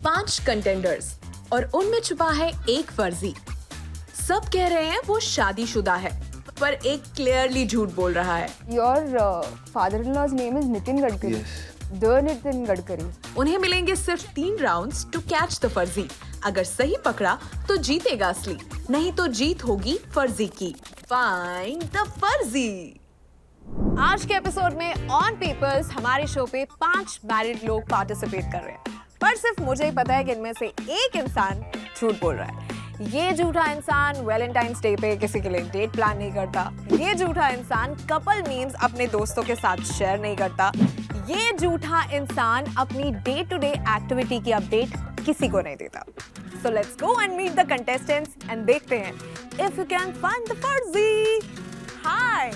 5 contenders और उनमें छुपा है एक फर्जी। सब कह रहे हैं वो शादीशुदा है, पर एक क्लियरली झूठ बोल रहा है। Your father-in-law's name is Nitin Gadkari. Yes. The Nitin Gadkari. उन्हें मिलेंगे सिर्फ 3 राउंड्स टू कैच द फर्जी। अगर सही पकड़ा तो जीतेगा असली, नहीं तो जीत होगी फर्जी की। फाइंड द फर्जी। आज के एपिसोड में ऑन पेपर्स हमारे शो पे 5 मैरिड लोग पार्टिसिपेट कर रहे हैं, पर सिर्फ मुझे ही पता है कि इनमें से एक इंसान झूठ बोल रहा है। ये झूठा इंसान वैलेंटाइंस डे पे किसी के लिए डेट प्लान नहीं करता। ये झूठा इंसान कपल मीम्स अपने दोस्तों के साथ शेयर नहीं करता। ये झूठा इंसान अपनी डे टू डे एक्टिविटी की अपडेट किसी को नहीं देता। So let's go and meet the contestants and देखते हैं if you can find the फर्जी। Hi!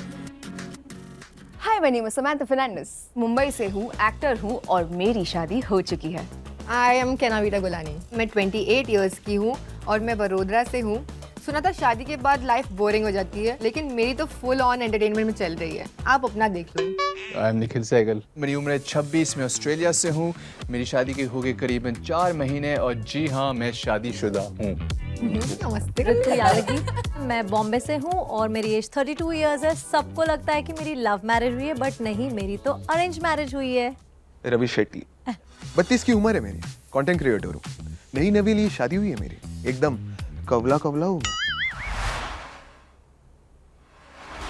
Hi, my name is Samantha Fernandez. Mumbai से हूँ, एक्टर हूँ और मेरी शादी हो चुकी है। I am Kenavita Gulani. मैं 28 इयर्स की हूँ और मैं बड़ोदरा से हूँ। सुना था शादी के बाद लाइफ बोरिंग हो जाती है, लेकिन मेरी तो फुल ऑन एंटरटेनमेंट में चल रही है। आप अपना देख लो। I am Nikhil Sehgal. मेरी उम्र है 26, मैं ऑस्ट्रेलिया से हूँ। मेरी शादी के हो गए करीबन 4 महीने और जी हाँ, मैं शादीशुदा हूँ। नमस्ते। ऋतु यादगी, मैं बॉम्बे से हूँ और मेरी एज 32 इयर्स है। सबको लगता है कि मेरी लव मैरिज हुई है, बट नहीं, मेरी तो अरेंज मैरिज हुई है। रवि शेट्टी, 32 की उम्र है मेरी, कंटेंट क्रिएटर हूँ। नई नवीली शादी हुई है मेरी, एकदम कवला कवला हूँ।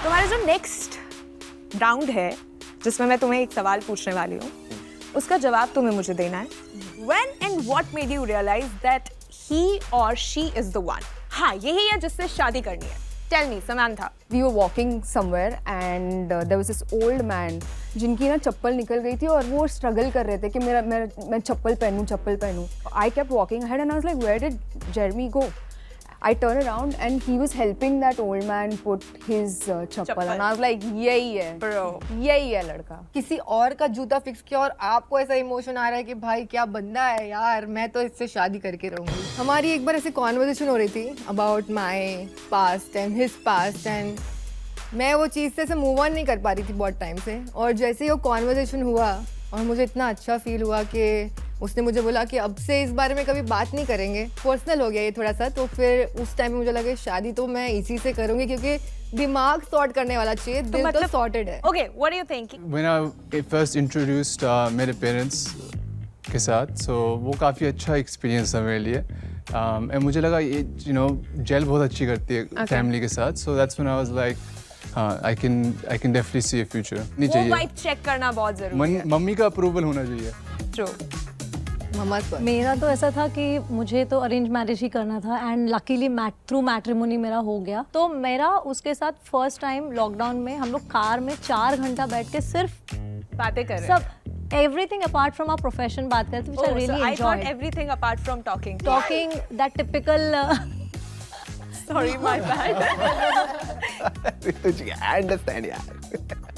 तुम्हारा जो नेक्स्ट राउंड है, जिसमें मैं तुम्हें एक सवाल पूछने वाली हूँ, उसका जवाब तुम्हें मुझे देना है। When and what made you realize that he or she is the one? हाँ, यही है जिससे शादी करनी है। Tell me, Samantha. We were walking somewhere and there was this old man जिनकी ना चप्पल निकल गई थी और वो स्ट्रगल कर रहे थे कि मैं चप्पल पहनूं। I kept walking ahead and I was like, where did Jeremy go? I turned around and he was helping that old man put his chappal and I was like, यही है, Bro. यही है लड़का। किसी और का जूता फिक्स किया और आपको ऐसा इमोशन आ रहा है कि भाई क्या बंदा है यार, मैं तो इससे शादी करके रहूंगी। हमारी एक बार ऐसे कॉन्वर्सेशन हो रही थी about my past and his past and मैं वो चीज़ से ऐसे मूव ऑन नहीं कर पा रही थी बहुत टाइम से। और जैसे ही वो कॉन्वर्सेशन हुआ और मुझे इतना अच्छा फील हुआ कि उसने मुझे बोला कि अब से इस बारे में कभी बात नहीं करेंगे, पर्सनल हो गया ये थोड़ा सा। तो फिर उस टाइम में मुझे लगा शादी तो मैं इसी से करूँगी, क्योंकि दिमाग सॉर्ट करने वाला चाहिए, दिल तो सॉर्टेड है। Okay, what do you think? When I first introduced मेरे पेरेंट्स के साथ, so वो काफ़ी अच्छा एक्सपीरियंस था मेरे लिए। and मुझे लगा ये जेल बहुत अच्छी करती है फैमिली के साथ। So that's when I was like, हाँ, I can definitely see a future। नहीं वो चाहिए, वाइब चेक करना बहुत जरूरी है। मम्मी का अप्रूवल होना चाहिए। True. मम्मा मेरा तो ऐसा था कि मुझे तो अरेंज मैरिज ही करना था एंड लकीली थ्रू मैट्रिमोनी मेरा हो गया। तो मेरा उसके साथ फर्स्ट टाइम लॉकडाउन में हम लोग कार में 4 घंटा बैठ के सिर्फ बातें कर रहे हैं। सब everything apart from our profession बात करते थे, which I really I thought enjoyed. everything apart from talking. Talking that typical Sorry, my bad. I understand यार।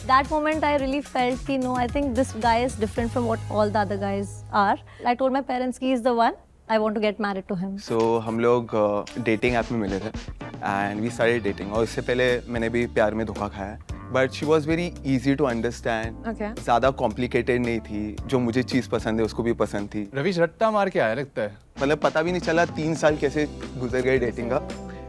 that moment I really felt कि no, I think this guy is different from what all the other guys are. I told my parents he is the one. I want to get married to him. So हम लोग dating app में मिले थे and we started dating। और इससे पहले मैंने भी प्यार में धोखा खाया है, but she was very easy to understand। Okay. ज़्यादा complicated नहीं थी, जो मुझे चीज़ पसंद है उसको भी पसंद थी। रवीश रट्टा मार के आया लगता है। मतलब पता भी नहीं चला 3 साल कैसे गुजर गए डेटिंग का।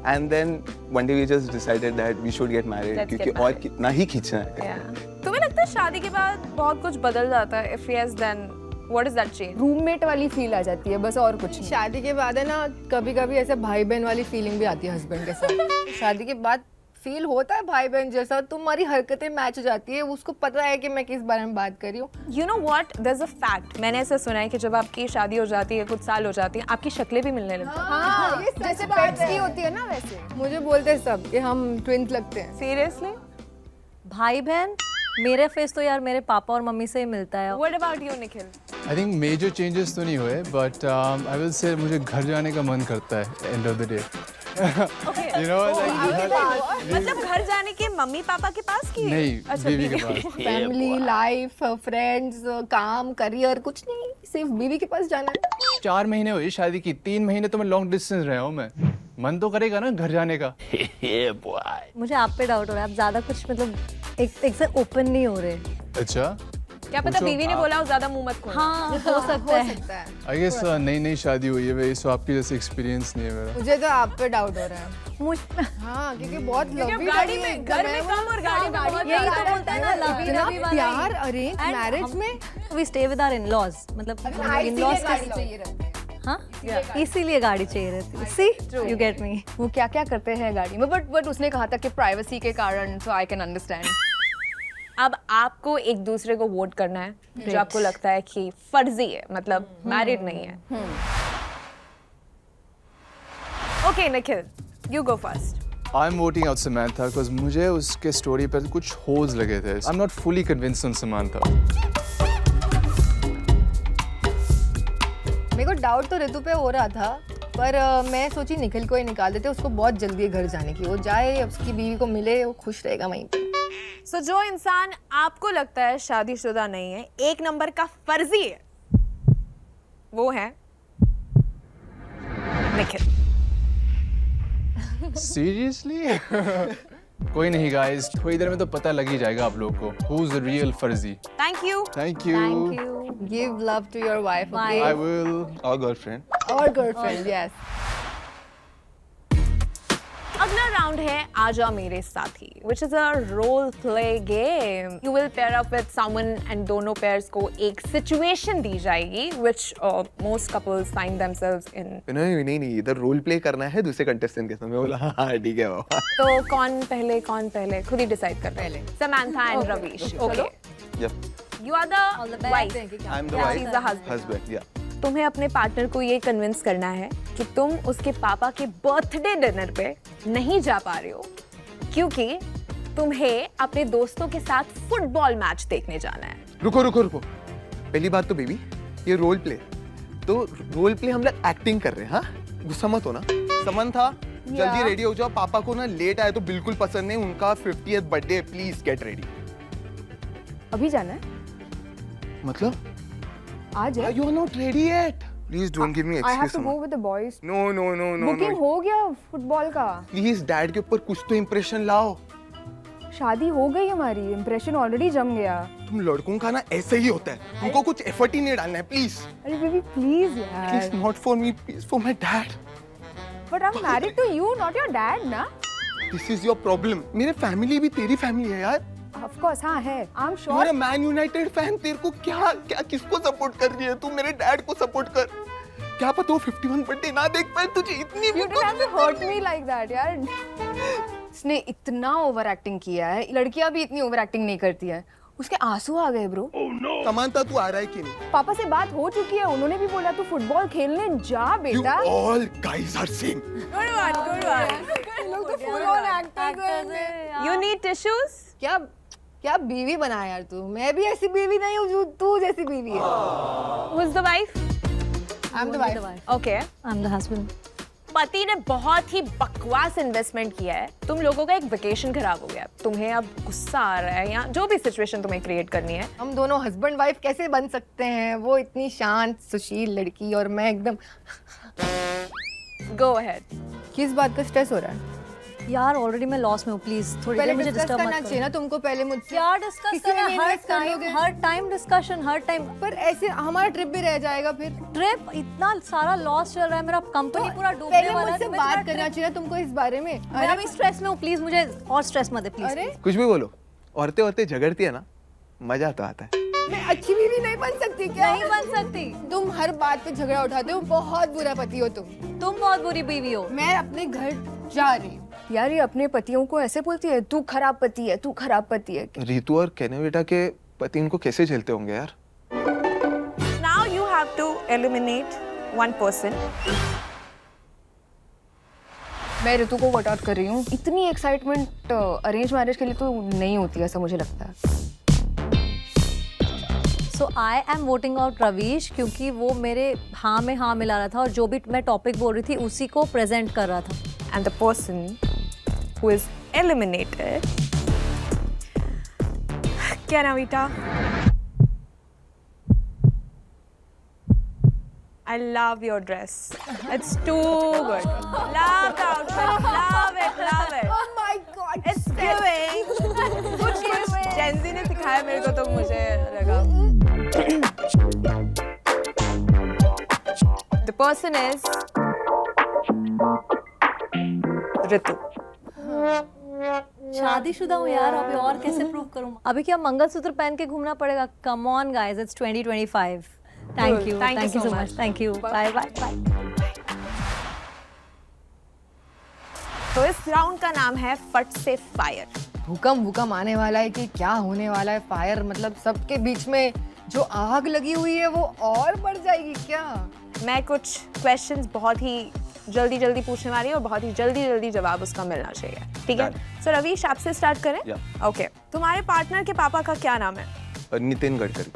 And then one day we just decided that we should get married, Let's क्योंकि get और married. कितना ही खींचना है। Yeah. तुम्हें लगता है शादी के बाद बहुत कुछ बदल जाता है? If yes, then what is that change? Roommate वाली फील आ जाती है, बस और कुछ नहीं। शादी के बाद है ना, कभी कभी ऐसे भाई बहन वाली फीलिंग भी आती है हस्बैंड के साथ। शादी के बाद फील होता है भाई बहन जैसा, तुम्हारी हरकतें मैच हो जाती है, उसको पता है कि मैं किस बारे में बात कर रही हूँ। You know what? There's a fact. मैंने ऐसा सुना है कि जब आपकी शादी हो जाती है, कुछ साल हो जाती है, आपकी शक्लें भी मिलने लगती हैं। हाँ, जैसे पेट्स की होती है ना वैसे। मुझे बोलते हैं सब कि हम ट्विंस लगते हैं। Seriously? भाई बहन, मेरे फेस तो यार मेरे पापा और मम्मी से ही मिलता है। What about you, Nikhil? I think major changes तो नहीं हुए, बट आई विल से मुझे घर जाने का मन करता है एंड ऑफ द डे। मतलब घर जाने के मम्मी पापा के पास की? नहीं, अच्छा, बीवी के पास। फैमिली लाइफ, फ्रेंड्स, काम, करियर, कुछ नहीं, सिर्फ बीवी के पास जाना है। 4 महीने हुई शादी की, 3 महीने तो मैं लॉन्ग डिस्टेंस रहा हूँ मैं। मन तो करेगा ना घर जाने का। मुझे आप पे डाउट हो रहा है, आप ज्यादा कुछ मतलब एक से ओपन नहीं हो रहे। अच्छा, क्या पता बीवी ने बोला हो ज्यादा मुंह मत खोलो। हाँ हो सकता है। सकता है। आई गेस नई नई शादी हुई है भाई, सो आपकी जैसे एक्सपीरियंस नहीं है मेरा। मुझे तो आप पे डाउट हो रहा है। मुझ हाँ, क्योंकि बहुत लवी गाड़ी में घर में कम और गाड़ी में बहुत यही ज्यादा तो बोलता है ना लवी लवी वाला प्यार अरेंज मैरिज में we stay with our in-laws, मतलब इन-लॉज चाहिए रहती है। हाँ इसीलिए गाड़ी चाहिए रहती है। See you get me. वो क्या क्या करते हैं गाड़ी में, बट उसने कहा था कि प्राइवेसी के कारण, सो आई कैन अंडरस्टैंड। अब आपको एक दूसरे को वोट करना है जो आपको लगता है कि फर्जी है, मतलब मैरिड नहीं है। Okay Nikhil, you go first. I am voting out Samantha because मुझे उसके स्टोरी पर कुछ होल्स लगे थे। I am not fully convinced on Samantha. मेरे को डाउट तो ऋतु पे हो रहा था, पर मैं सोची निखिल को ही निकाल देते। उसको बहुत जल्दी है घर जाने की, वो जाए उसकी बीवी को मिले, वो खुश रहेगा वहीं पे। सो जो इंसान आपको लगता है शादीशुदा नहीं है, एक नंबर का फर्जी है, वो है निखिल। सीरियसली? कोई नहीं गाइस, थोड़ी देर में तो पता लग ही जाएगा आप लोग को हु इज द रियल फर्जी। Thank you. Thank you. Thank you. Give love to your wife, okay? I will. और गर्लफ्रेंड। और गर्लफ्रेंड, यस। अगला राउंड है आ जाओ मेरे साथी, which is a role play game. You will pair up with someone and दोनों pairs को एक situation दी जाएगी which most couples find themselves in. नहीं इधर रोल प्ले करना है दूसरे कंटेस्टेंट के साथ। मैं बोला हाँ ठीक है बाबा। तो कौन पहले खुद ही डिसाइड कर पहले। Samantha and Ravish. Okay. Yep. You are the wife. I'm the Yeah, wife. she's the husband. Husband, yeah. तुम्हें अपने पार्टनर को ये कन्विंस करना है कि तुम उसके पापा के बर्थडे डिनर पे नहीं जा पा रहे हो क्योंकि तुम्हें अपने दोस्तों के साथ फुटबॉल मैच देखने जाना है। रुको। पहली बात तो बेबी, ये रोल प्ले, तो रोल प्ले हम लोग एक्टिंग कर रहे हैं। हाँ, गुस्सा मत हो ना। समंथा जल्दी रेडी हो जाओ, पापा को ना लेट आए तो बिल्कुल पसंद नहीं। उनका 50th birthday, please get ready. अभी जाना है? मतलब आज है? You are not ready yet. Please don't give me I have excuse. To go with the boys. No booking हो गया फुटबॉल का। प्लीज डैड के ऊपर कुछ तो इंप्रेशन लाओ। शादी हो गई हमारी, इंप्रेशन ऑलरेडी जम गया। तुम लड़कों का ना ऐसे ही होता है, तुमको कुछ एफर्ट ही नहीं डालना है। प्लीज अरे बेबी प्लीज यार। Please not for me, please for my dad. But I am married to you, not your dad ना। This is your problem. मेरे फैमिली भी तेरी फैमिली है यार। ऑफ कोर्स हाँ है। I am too sure. मेरा मैन यूनाइटेड फैन, तेरे को क्या किसको सपोर्ट कर रही है तू? मेरे डैड को सपोर्ट कर। क्या पता वो 51 बर्थडे ना देख पाए, तुझे इतनी भी You don't have to hurt me like that यार। इसने इतना ओवर एक्टिंग किया है, लड़कियां भी इतनी ओवर एक्टिंग नहीं करती है। उसके आंसू आ गए ब्रो। समानता तू आ रहा है कि नहीं? पापा से बात हो चुकी है, उन्होंने भी बोला तू फुटबॉल खेलने जा You बेटा। all guys are same. लोग तो फुल ऑन एक्टर्स हैं। You need tissues? क्या बीवी बना यार तू। मैं भी ऐसी बीवी नहीं हूँ जो तू जैसी बीवी है। Who's the wife? I'm the wife. Okay. I'm the husband. पति ने बहुत ही बकवास इन्वेस्टमेंट किया है, तुम लोगों का एक वेकेशन खराब हो गया, तुम्हें अब गुस्सा आ रहा है या जो भी सिचुएशन तुम्हें क्रिएट करनी है। हम दोनों हस्बैंड वाइफ कैसे बन सकते हैं? वो इतनी शांत सुशील लड़की और मैं एकदम। Go ahead. किस बात का स्ट्रेस हो रहा है? यार ऑलरेडी मैं लॉस में हूँ, प्लीज थोड़ी पहले देर मुझे डिस्कस डिस्टर्ब करना मत चाहिए करो। ना तुमको पहले मुझसे। क्या डिस्कस किसी में करना? भी हर invest कर लोगे। टाइम डिस्कशन, हर टाइम। पर ऐसे हमारा ट्रिप भी रह जाएगा फिर। ट्रिप इतना सारा लॉस चल रहा है, मेरा कंपनी पूरा डूबने पहले वाला है। मुझसे तो मैं तुम्हारा बात करना trip- चाहिए ना तुमको इस बारे में। मैं अभी स्ट्रेस में हूँ, प्लीज मुझे और स्ट्रेस मत दे प्लीज। अरे कुछ भी बोलो, औरतें झगड़ती है ना, मजा तो आता है। मैं अच्छी बीवी नहीं बन सकती क्या? नहीं बन सकती। तुम हर बात पे झगड़ा उठाते हो, बहुत बुरा पति हो तुम। तुम बहुत बुरी बीवी हो। मैं अपने घर जा रही हूँ। यार ये अपने पतियों को ऐसे बोलती है, तू खराब पति है, तू खराब पति है। रितु और कहने बेटा के पति इनको कैसे झेलते होंगे यार? Now you have to eliminate one person. मैं ऋतु को वॉट आउट कर रही हूँ। इतनी एक्साइटमेंट अरेंज मैरिज के लिए तो नहीं होती है, ऐसा मुझे लगता है। So I am voting out Ravish, क्योंकि वो मेरे हाँ में हाँ मिला रहा था और जो भी मैं टॉपिक बोल रही थी उसी को प्रेजेंट कर रहा था। And the person who is eliminated. क्या Navita? I love your dress. It's too good. Love the outfit. Love it. Love it. Oh my God! It's giving. कुछ एनजी ने सिखाया मेरे को तो मुझे लगा द पर्सन इज ऋतु। शादीशुदा हूँ यार, अभी और कैसे प्रूव करूँ? अभी क्या मंगलसूत्र पहन के घूमना पड़ेगा? Come on guys, it's 2025। Thank you so much, thank you, bye bye bye. तो इस राउंड का नाम है फट से फायर। भूकंप आने वाला है कि क्या होने वाला है? फायर मतलब सबके बीच में जो आग लगी हुई है वो और बढ़ जाएगी क्या? मैं कुछ क्वेश्चंस बहुत ही जल्दी पूछने वाली हूँ और बहुत ही जल्दी जवाब उसका मिलना चाहिए, ठीक है? सो रवीश, आपसे स्टार्ट करें? ओके। तुम्हारे पार्टनर के पापा का क्या नाम है? नितिन गडकरी।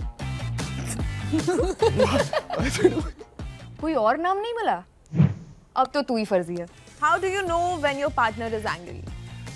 कोई और नाम नहीं मिला? अब तो तू ही फर्जी है। How do you know when your partner is angry?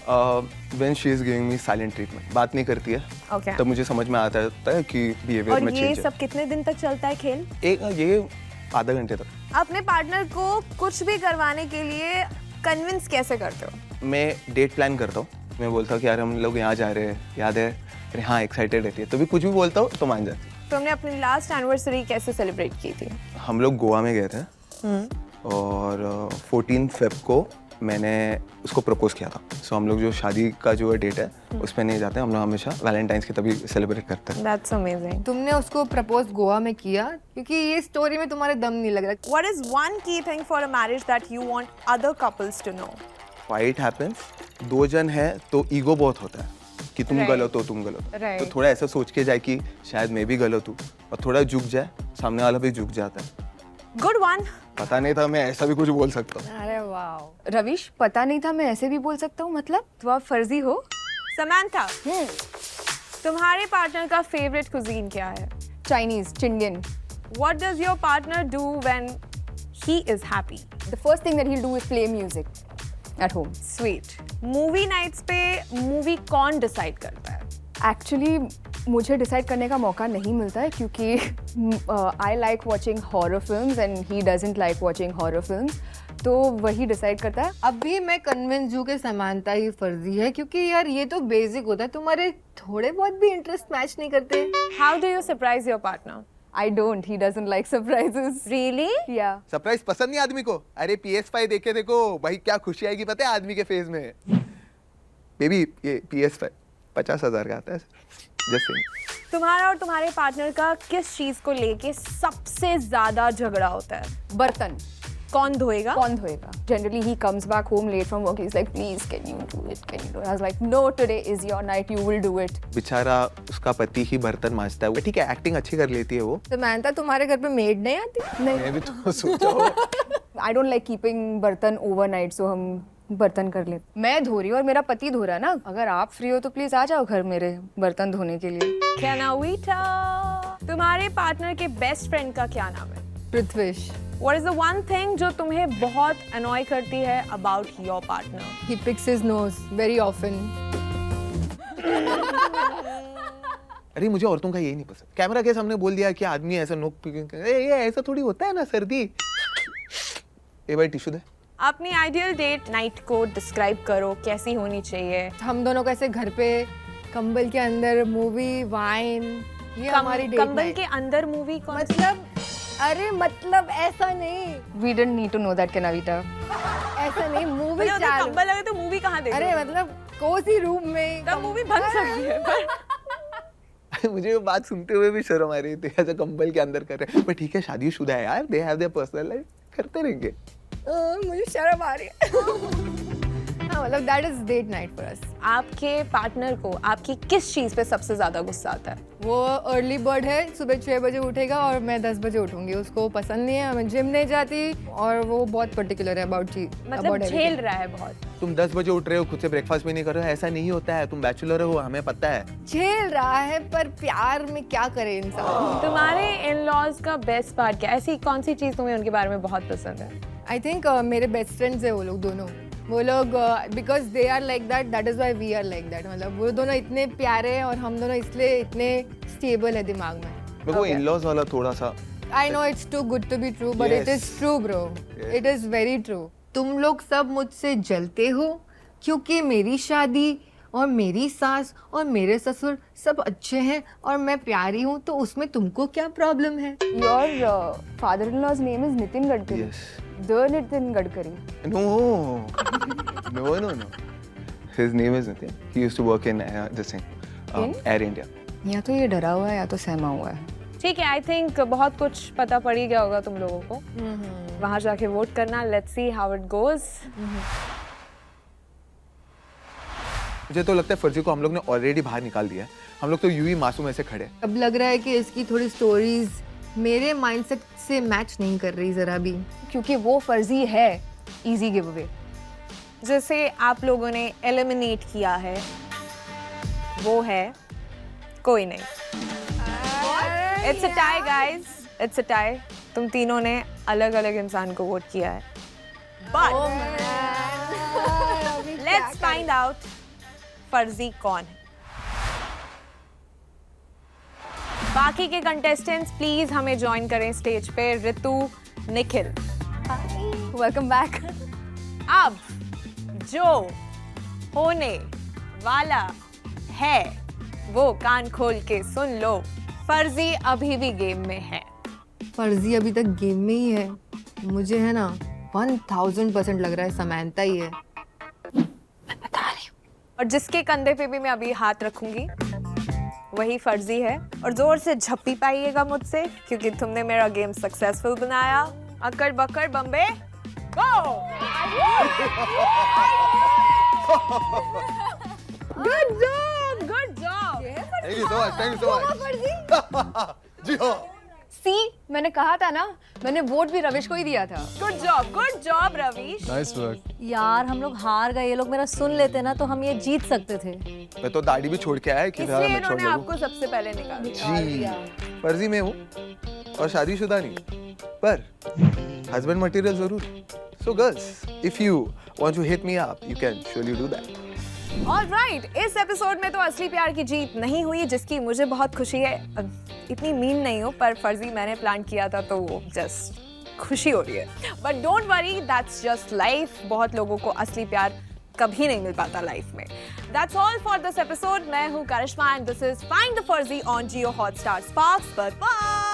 When she is giving me silent treatment, बात नहीं करती है Okay. तब मुझे समझ में आता है कि बिहेवियर और में ये चेंज है। सब कितने दिन तक चलता है खेल? ये आधा घंटे तक। अपने पार्टनर को कुछ भी करवाने के लिए कन्विंस कैसे करते हो? मैं डेट प्लान करता हूँ, मैं बोलता हूँ कि यार हम लोग यहाँ जा रहे हैं, याद है? अरे हाँ, एक्साइटेड रहती है, तो भी कुछ भी बोलता हूँ तो मान जाती है। तुमने अपनी लास्ट एनिवर्सरी कैसे सेलिब्रेट की थी? हम लोग गोवा में गए थे और 14 फेब को मैंने उसको प्रपोज किया था। सो हम लोग जो शादी का जो डेट है उसमें नहीं जाते, हम लोग हमेशा वैलेंटाइंस की तभी सेलिब्रेट करते हैं। That's amazing. तुमने उसको प्रपोज गोवा में किया क्योंकि ये स्टोरी में तुम्हारे दम नहीं लग रहा। What is one key thing for a marriage that you want other couples to know? Fight happens, दो जन है तो ईगो बहुत होता है कि तुम Right. गलत हो, तुम गलत हो। Right. तो थोड़ा ऐसा सोच के जाए कि शायद मैं भी गलत हूँ और थोड़ा झुक जाए, सामने वाला भी झुक जाता है। Good one. पता नहीं था मैं ऐसा भी कुछ बोल सकता हूँ। अरे वाह। रविश, पता नहीं था मैं ऐसे भी बोल सकता हूँ, मतलब तो आप फर्जी हो। Samantha, तुम्हारे पार्टनर का फेवरेट कुजीन क्या है? Chinese, चिंडियन। What does your partner do when he is happy? The first thing that he'll do is play music at home. Sweet. Movie nights पे मूवी कौन डिसाइड करता है? एक्चुअली मुझे decide करने का मौका नहीं मिलता है क्योंकि I like watching horror films and he doesn't like watching horror films, तो वही डिसाइड करता है। अभी मैं कन्विंस हूँ कि समानता ही फर्जी है क्योंकि यार ये तो बेसिक होता है, तुम्हारे थोड़े बहुत भी इंटरेस्ट मैच नहीं करते। How do you surprise your partner? I don't, he doesn't like surprises. Really? Yeah. Surprise पसंद नहीं आदमी को? अरे PS5 देखे देखो भाई, क्या खुशी आएगी पता है आदमी के फेस में। बेबी ये PS5 50,000 का आता है। Just saying. तुम्हारा और तुम्हारे पार्टनर का किस चीज को लेके सबसे ज्यादा झगड़ा होता है? बर्तन कौन धोएगा? कौन धोएगा? Generally he comes back home late from work, he's like, please can you do it, can you do it? I was like, no, today is your night, you will do it. बेचारा उसका पति ही बर्तन मांजता है। ठीक है, acting अच्छी कर लेती है वो। समानता, तुम्हारे घर पे मेड नहीं आती? मैं भी तो सोचा हो। I don't like keeping बर्तन overnight, so हम बर्तन कर लेते। मैं धो रही हूँ और मेरा पति धो रहा है ना। अगर आप फ्री हो तो प्लीज आ जाओ घर मेरे बर्तन धोने के लिए। Kenawita. तुम्हारे पार्टनर के बेस्ट फ्रेंड का क्या नाम है? पृथ्वीश। What is the one thing जो तुम्हें बहुत annoy करती है about your partner? He picks his nose very often. अरे मुझे औरतों का यही नहीं पसंद। कैमरा के सामने बोल दिया कि आदमी ऐसा नोक ये ऐसा थोड़ी होता है ना, सर्दी। ए भाई टिश्यू दे। अपनी आइडियल डेट नाइट को डिस्क्राइब करो, कैसी होनी चाहिए? हम दोनों कैसे घर पे कंबल के अंदर मूवी, वाइन, ये हमारी डेट कंबल नाइट। के अंदर मूवी कौन? मतलब अरे मतलब ऐसा नहीं, We didn't need to know that, Kenavita. ऐसा नहीं, मूवी मतलब चालू। कंबल लगे तो मूवी कहाँ देखो? अरे मतलब कोसी रूम में तब मूवी बन सकती है पर मुझे वो बात सुनते हुए भी शर्म आ रही थी, ऐसा कंबल के अंदर कर रहे हैं। पर ठीक है, शादीशुदा है यार, they have their personal life, करते रहेंगे। मुझे शर्म आ रही है। हाँ मतलब that is date night for us. आपके पार्टनर को आपकी किस चीज पे सबसे ज्यादा गुस्सा आता है? वो अर्ली बर्ड है, सुबह 6 बजे उठेगा और मैं 10 बजे उठूंगी। उसको पसंद नहीं है, मैं जिम नहीं जाती और वो बहुत पर्टिकुलर है अबाउट चीज। मतलब झेल रहा है बहुत। तुम 10 बजे उठ रहे हो, खुद से ब्रेकफास्ट भी नहीं कर रहे हो, ऐसा नहीं होता है। तुम बैचलर हो, हमें पता है। झेल रहा है पर प्यार में क्या करे इंसान। तुम्हारे इन-लॉज का बेस्ट पार्ट क्या है? ऐसी कौन सी चीज तुम्हें उनके बारे में बहुत पसंद है? आई थिंक मेरे बेस्ट फ्रेंड्स है वो लोग दोनों। वो लोग because they are like that is why we are like that. मतलब वो दोनों इतने प्यारे हैं और हम दोनों इसलिए इतने स्टेबल है दिमाग में। मेरे को इन-लॉज वाला थोड़ा सा I know it's too good to be true, but it Yes. is true, bro. Yes. It is very true. तुम लोग सब मुझसे जलते हो क्योंकि मेरी शादी और मेरी सास और मेरे ससुर सब अच्छे हैं और मैं प्यारी हूँ, तो उसमें तुमको क्या प्रॉब्लम है? Your father-in-law's name is Nitin Gadkari. Yes. The Nitin Gadkari. No. His name is Nitin. He used to work in this thing, Air India. या तो ये डरा हुआ है या तो सहमा हुआ है. ठीक है, आई थिंक बहुत कुछ पता पड़ ही गया होगा तुम लोगों को. वहां जाके वोट करना. Let's see how it goes. मुझे तो लगता है फर्जी को हम लोग ने ऑलरेडी बाहर निकाल दिया है. हम लोग तो यूं ही मासूम ऐसे खड़े. अब लग रहा है कि इसकी थोड़ी स्टोरीज मेरे माइंडसेट से मैच नहीं कर रही जरा भी. क्योंकि वो फर्जी है. Easy giveaway. जैसे आप लोगों ने एलिमिनेट किया है वो है कोई नहीं. It's a tie guys, it's a tie. तुम तीनों ने अलग अलग इंसान को वोट किया है. बट लेट्स फाइंड आउट फर्जी कौन है. बाकी के कंटेस्टेंट्स प्लीज हमें ज्वाइन करें स्टेज पे. ऋतु, निखिल. Welcome back. अब जो होने वाला है वो कान खोल के सुन लो. फर्जी अभी भी गेम में है. फर्जी अभी तक गेम में ही है. मुझे है ना 1000% लग रहा है समंता ही है. और जिसके कंधे पे भी मैं अभी हाथ रखूंगी वही फर्जी है. और जोर से झप्पी पाइएगा मुझसे क्योंकि तुमने मेरा गेम सक्सेसफुल बनाया. अकड़ बकड़ बम्बे गो. Good job, good job. Thank you so much. जी हाँ. See, मैंने कहा था ना, मैंने वोट भी रविश को ही दिया था. Good job Ravish. Nice work. यार हम लोग हार गए. ये लोग मेरा सुन लेते ना तो हम ये जीत सकते थे. मैं तो दाढ़ी भी छोड़ के आया कि इसलिए मैं छोड़ इन्होंने लूं. आपको सबसे पहले निकाल दिया. जी. फर्जी में हूँ और शादीशुदा नहीं, पर हस्बैंड मटेरियल जरूर. So girls, if you want to hit me up, you can surely do that. Alright, इस एपिसोड में तो असली प्यार की जीत नहीं हुई जिसकी मुझे बहुत खुशी है. इतनी मीन नहीं हो पर फर्जी मैंने प्लान किया था तो जस्ट खुशी हो रही है. But don't worry, that's just life. बहुत लोगों को असली प्यार कभी नहीं मिल पाता लाइफ में. That's all for this episode. मैं हूँ Karishma and this is find the Farzi on Jio Hotstar Sparks. Bye.